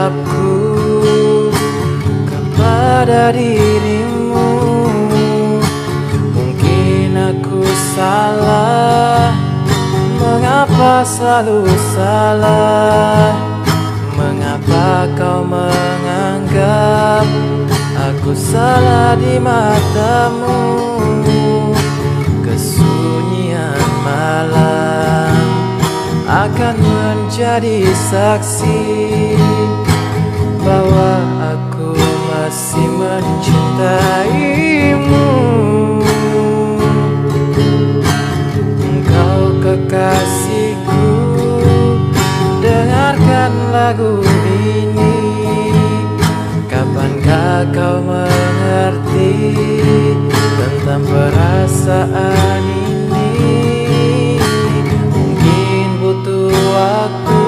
jawabku kepada dirimu. Mungkin aku salah, mengapa selalu salah? Mengapa kau menganggap aku salah di matamu? Kesunyian malam akan menjadi saksi bahwa aku masih mencintaimu. Engkau kekasihku, dengarkan lagu ini. Kapankah kau mengerti tentang perasaan ini? Mungkin butuh waktu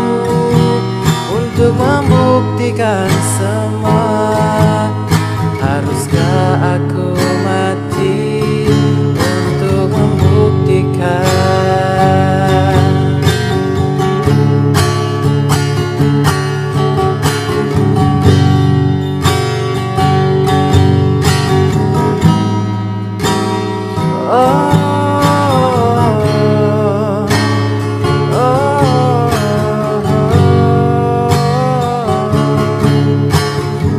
untuk membuktikan semua. Haruskah aku mati untuk membuktikan?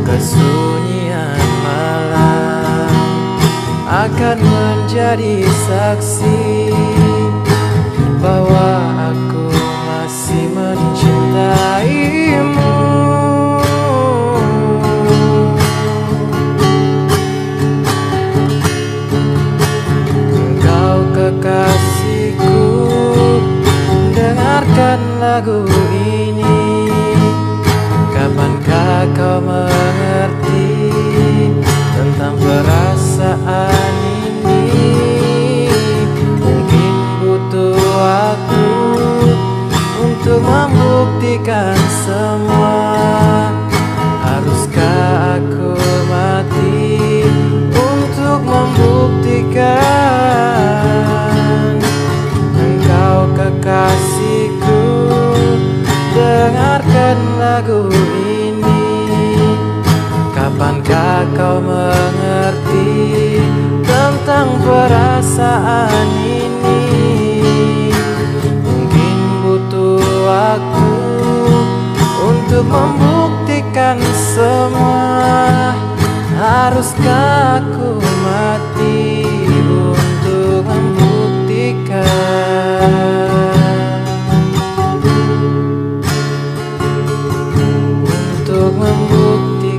Kesunyian malam akan menjadi saksi bahwa aku masih mencintaimu. Engkau kekasihku, dengarkan lagu ini. Kapankah kau mengerti tentang perasaan ini? Mungkin butuh waktu untuk membuktikan semua. Haruskah aku mati untuk membuktikan? Engkau kekasihku, dengarkan lagu ini. Kapankah kau mengerti tentang perasaan ini? Mungkin butuh waktu untuk membuktikan semua. Haruskah aku mati untuk membuktikan? Untuk membuktikan.